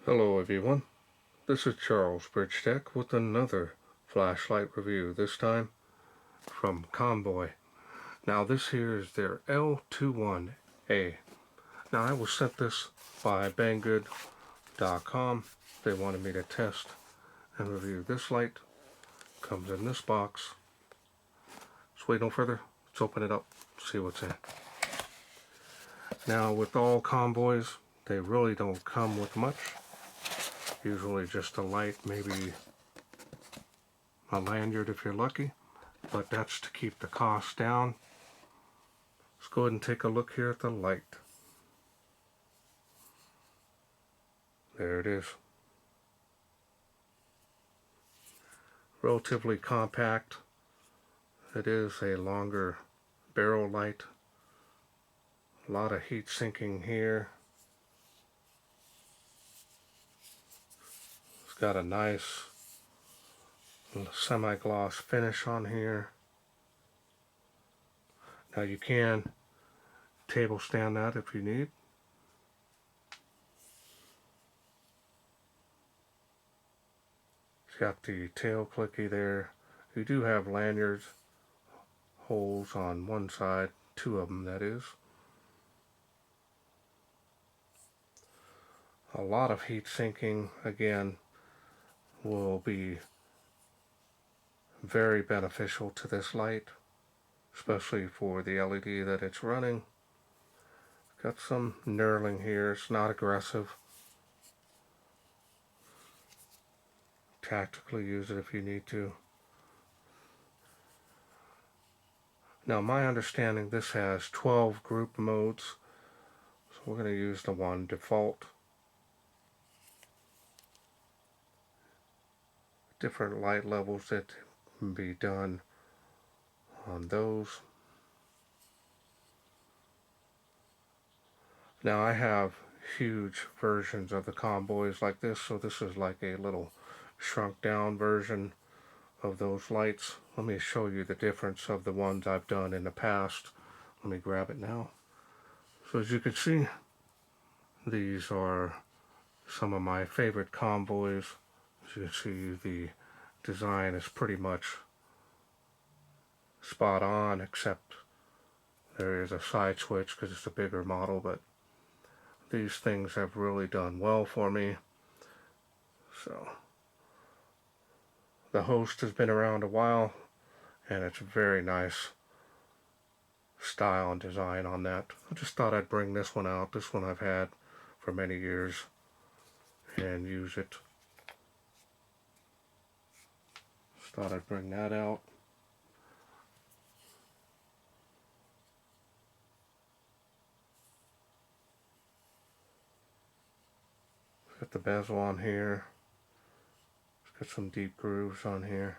Hello everyone, this is Charles BridgTec with another flashlight review, this time from Convoy. Now this here is their L21A. Now I was sent this by Banggood.com. They wanted me to test and review this light. Comes in this box. Let's wait no further, let's open it up, see what's in. Now with all Convoys, they really don't come with much. Usually just a light, maybe a lanyard if you're lucky, but that's to keep the cost down. Let's go ahead and take a look here at the light. There it is. Relatively compact. It is a longer barrel light. A lot of heat sinking here. It's got a nice semi-gloss finish on here. Now you can table stand that if you need. It's got the tail clicky there. You do have lanyards, holes on one side, two of them that is. A lot of heat sinking, again, will be very beneficial to this light, especially for the LED that it's running. Got some knurling here, it's not aggressive. Tactically use it if you need to. Now my understanding, this has 12 group modes, so we're going to use the one default. Different light levels that can be done on those. Now I have huge versions of the Convoys like this, so this is like a little shrunk down version of those lights. Let me show you the difference of the ones I've done in the past. Let me grab it now. So as you can see, these are some of my favorite Convoys. As you can see, the design is pretty much spot on, except there is a side switch because it's a bigger model, but these things have really done well for me. So the host has been around a while, and it's a very nice style and design on that. I just thought I'd bring this one out. This one I've had for many years and use it. Just thought I'd bring that out. Got the bezel on here. It's got some deep grooves on here.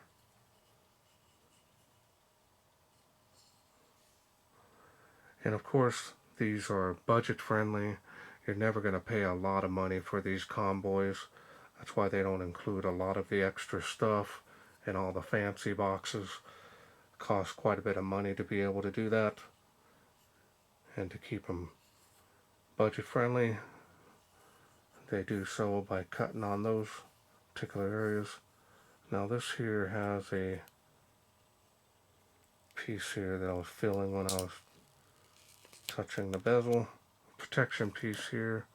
And of course, these are budget friendly. You're never going to pay a lot of money for these Convoys. That's why they don't include a lot of the extra stuff and all the fancy boxes. It costs quite a bit of money to be able to do that. And to keep them budget friendly, they do so by cutting on those particular areas. Now this here has a piece here that I was feeling when I was touching the bezel. Protection piece here.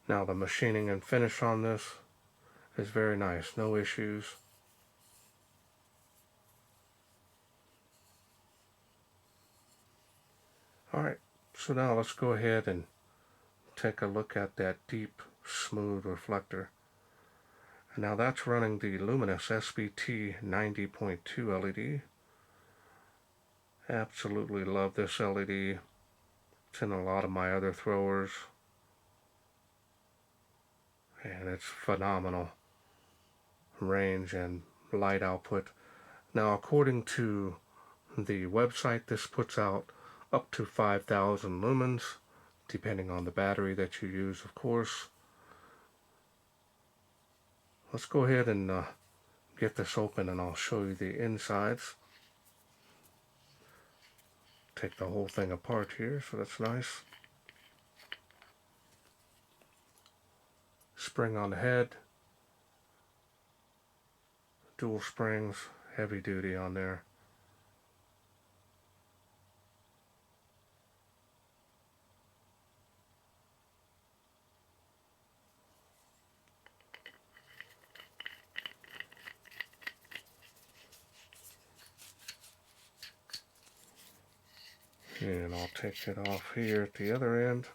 Now the machining and finish on this is very nice, no issues. Alright, so now let's go ahead and take a look at that deep, smooth reflector. And now that's running the Luminus SBT90.2 LED. Absolutely love this LED. It's in a lot of my other throwers. And it's phenomenal range and light output. Now according to the website, this puts out up to 5,000 lumens, depending on the battery that you use, of course. Let's go ahead and get this open and I'll show you the insides. take the whole thing apart here, so that's nice. Spring on the head, dual springs, heavy duty on there. And I'll take it off here at the other end.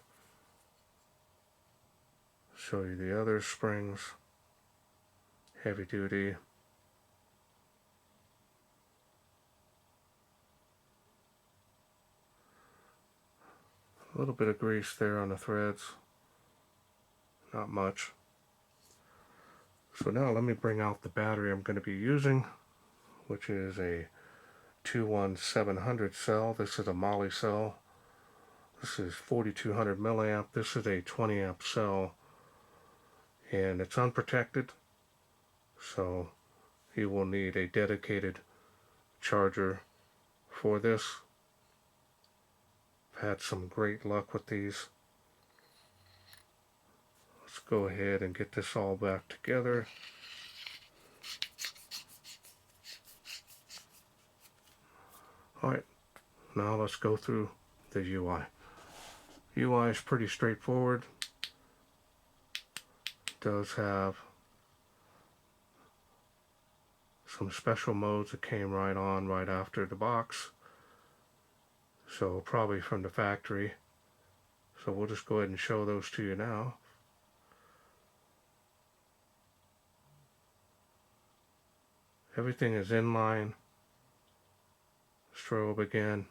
Show you the other springs, heavy duty. A little bit of grease there on the threads, not much. So now let me bring out the battery I'm going to be using, which is a 21700 cell. This is a moly cell. This is 4200 milliamp. This is a 20 amp cell, and it's unprotected, so you will need a dedicated charger for this. I've had some great luck with these. Let's go ahead and get this all back together. Alright, now let's go through the UI. UI is pretty straightforward. It does have some special modes that came right on right after the box, so probably from the factory. So we'll just go ahead and show those to you now. Everything is inline. Strobe again,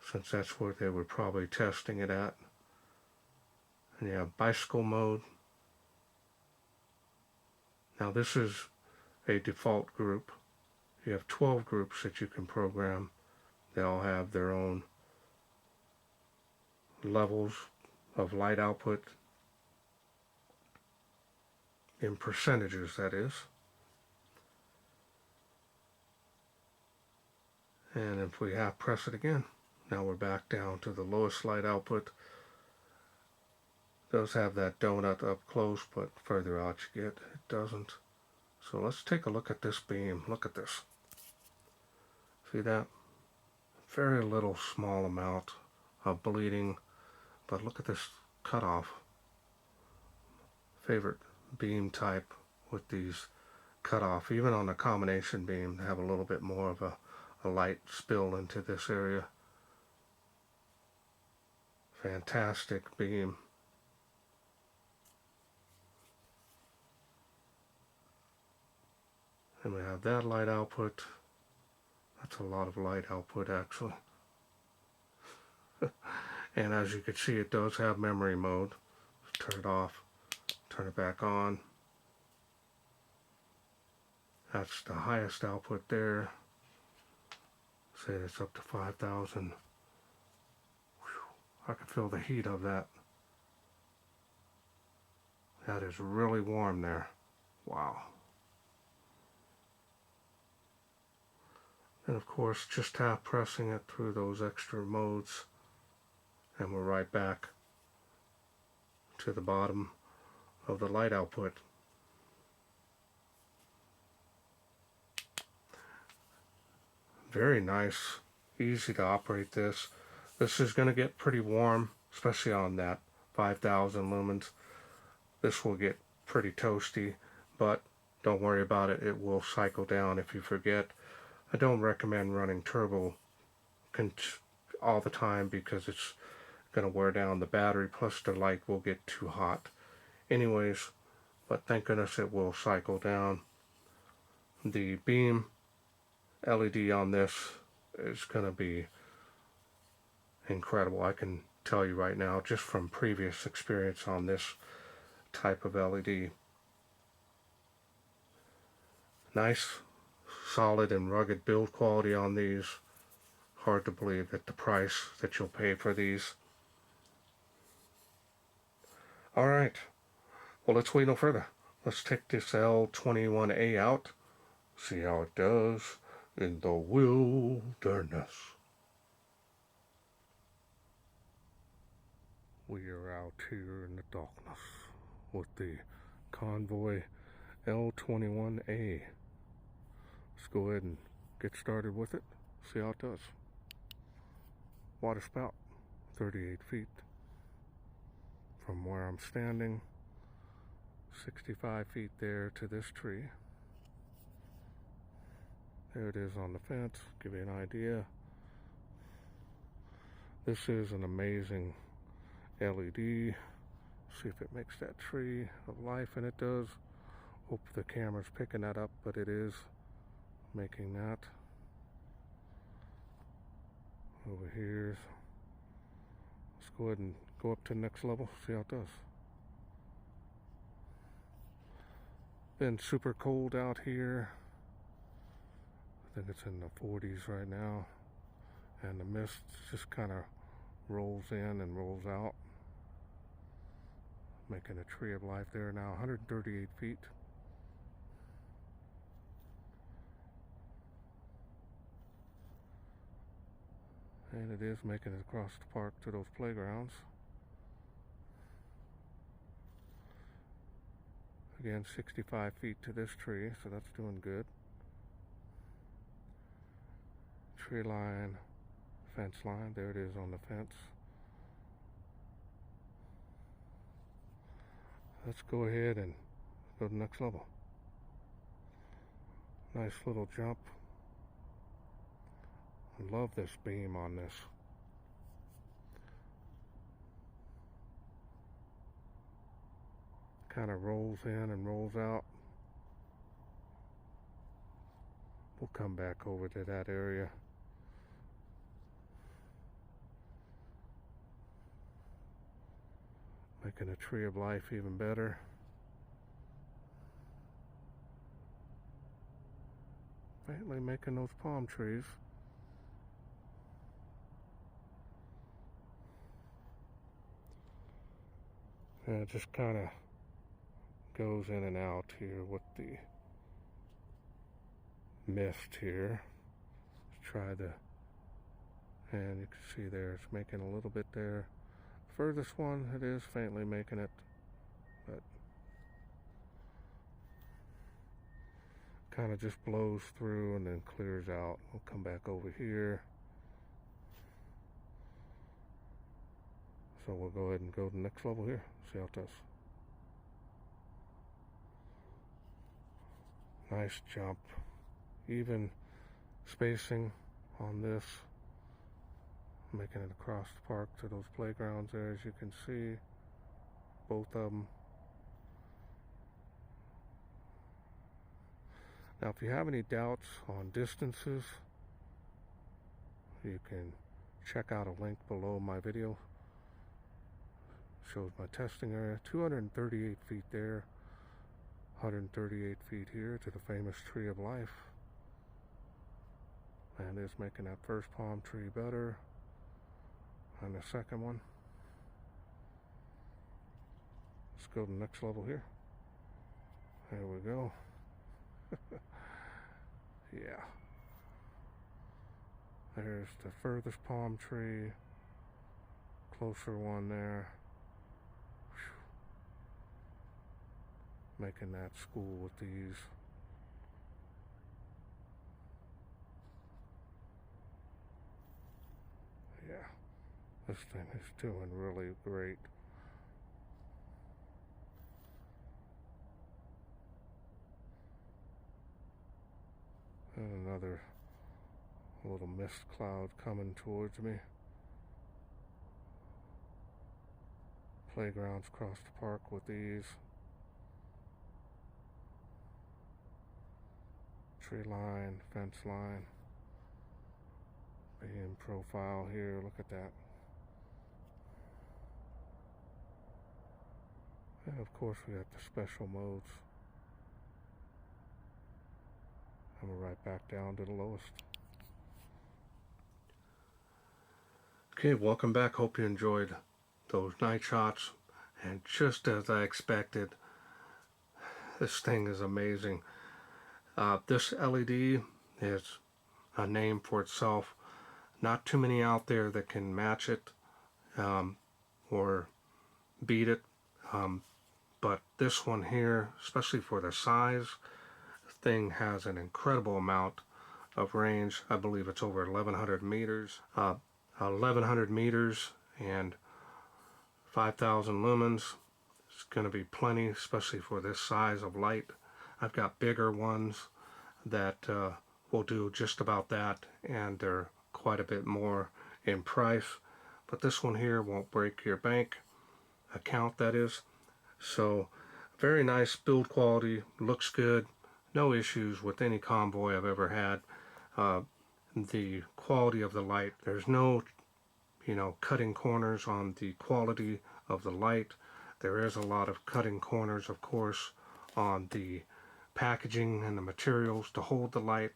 since that's what they were probably testing it at. And you have bicycle mode. Now this is a default group. You have 12 groups that you can program. They all have their own levels of light output, in percentages that is. And if we half press it again, now we're back down to the lowest light output. It does have that donut up close, but further out you get, it doesn't. So let's take a look at this beam. Look at this. See that? Very little small amount of bleeding, but look at this cutoff. Favorite beam type with these cutoff. Even on a combination beam, they have a little bit more of a light spill into this area. Fantastic beam. And we have that light output. That's a lot of light output actually. And as you can see, it does have memory mode. Turn it off, turn it back on. That's the highest output there. Say it's up to 5,000. I can feel the heat of that. That is really warm there. Wow. And of course, just tap pressing it through those extra modes, and we're right back to the bottom of the light output. Very nice, easy to operate this. This is going to get pretty warm, especially on that 5,000 lumens. This will get pretty toasty, but don't worry about it. It will cycle down if you forget. I don't recommend running turbo all the time because it's going to wear down the battery, plus the light will get too hot anyways, but thank goodness it will cycle down. The beam LED on this is going to be incredible. I can tell you right now, just from previous experience on this type of LED. Nice, solid and rugged build quality on these. Hard to believe that the price that you'll pay for these. Alright, well, let's wait no further. Let's take this L21A out, see how it does, in the wilderness. We are out here in the darkness with the Convoy L21A. Let's go ahead and get started with it, see how it does. Water spout, 38 feet from where I'm standing, 65 feet there to this tree. There it is on the fence, give you an idea. This is an amazing LED. See if it makes that tree of life, and it does. Hope the camera's picking that up, but it is making that. Over here, let's go ahead and go up to the next level, see how it does. Been super cold out here. I think it's in the 40s right now, and the mist just kind of rolls in and rolls out, making a tree of life there now, 138 feet. And it is making it across the park to those playgrounds. Again, 65 feet to this tree, so that's doing good. Tree line, fence line, there it is on the fence. Let's go ahead and go to the next level. Nice little jump. I love this beam on this. Kind of rolls in and rolls out. We'll come back over to that area. Making a tree of life even better. Faintly making those palm trees. And it just kind of goes in and out here with the mist here. Let's try the, and you can see there it's making a little bit there. Furthest one, it is faintly making it, but kind of just blows through and then clears out. We'll come back over here. So we'll go ahead and go to the next level here, see how it does. Nice jump. Even spacing on this. Making it across the park to those playgrounds there, as you can see. Both of them. Now, if you have any doubts on distances, you can check out a link below my video. Shows my testing area. 238 feet there, 138 feet here to the famous tree of life. And it's making that first palm tree better, and the second one. Let's go to the next level here. There we go. Yeah. There's the furthest palm tree. Closer one there. Making that school with these. Yeah, this thing is doing really great. And another little mist cloud coming towards me. Playgrounds across the park with these. Tree line, fence line. Beam profile here, look at that. And of course we got the special modes. And we're right back down to the lowest. Okay, welcome back. Hope you enjoyed those night shots. And just as I expected, this thing is amazing. This LED is a name for itself. Not too many out there that can match it or beat it. But this one here, especially for the size, thing has an incredible amount of range. I believe it's over 1100 meters. 1100 meters and 5000 lumens. It's going to be plenty, especially for this size of light. I've got bigger ones that will do just about that, and they're quite a bit more in price. But this one here won't break your bank account, that is. So very nice build quality, looks good, no issues with any Convoy I've ever had. The quality of the light, there's no cutting corners on the quality of the light. There is a lot of cutting corners, of course, on the packaging and the materials to hold the light.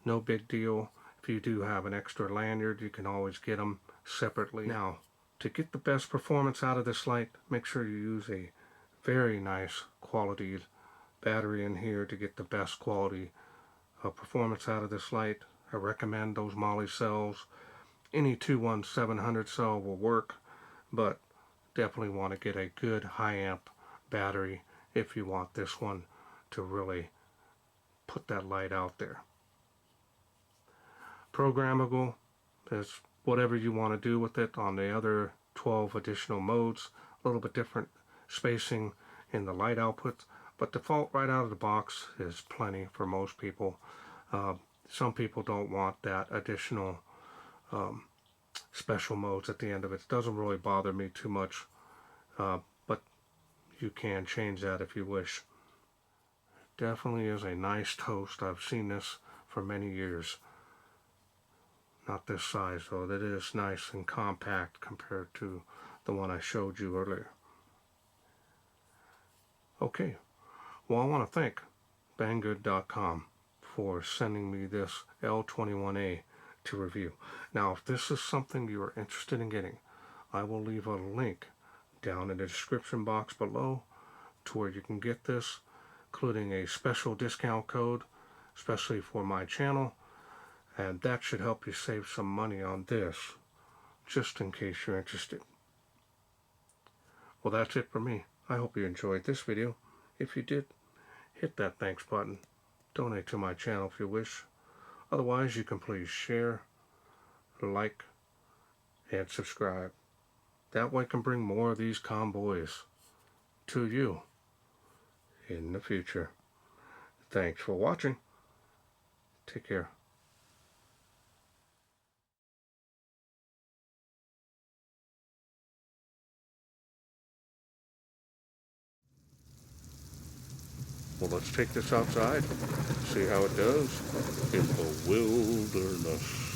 No big deal. If you do have an extra lanyard, you can always get them separately. Now, to get the best performance out of this light, make sure you use a very nice quality battery in here to get the best quality of performance out of this light. I recommend those moly cells. Any 21700 cell will work, but definitely want to get a good high amp battery if you want this one to really put that light out there. Programmable is whatever you want to do with it. On the other 12 additional modes, a little bit different spacing in the light output, but default right out of the box is plenty for most people. Some people don't want that additional special modes at the end of it. It doesn't really bother me too much, but you can change that if you wish. Definitely is a nice toast. I've seen this for many years. Not this size though. That is nice and compact compared to the one I showed you earlier. Okay, well, I want to thank Banggood.com for sending me this L21A to review. Now, if this is something you are interested in getting, I will leave a link down in the description box below to where you can get this, including a special discount code, especially for my channel, and that should help you save some money on this, just in case you're interested. Well, that's it for me. I hope you enjoyed this video. If you did, hit that thanks button. Donate to my channel if you wish. Otherwise, you can please share, like, and subscribe. That way I can bring more of these convoys to you in the future. Thanks for watching. Take care. Well, let's take this outside, see how it does in the wilderness.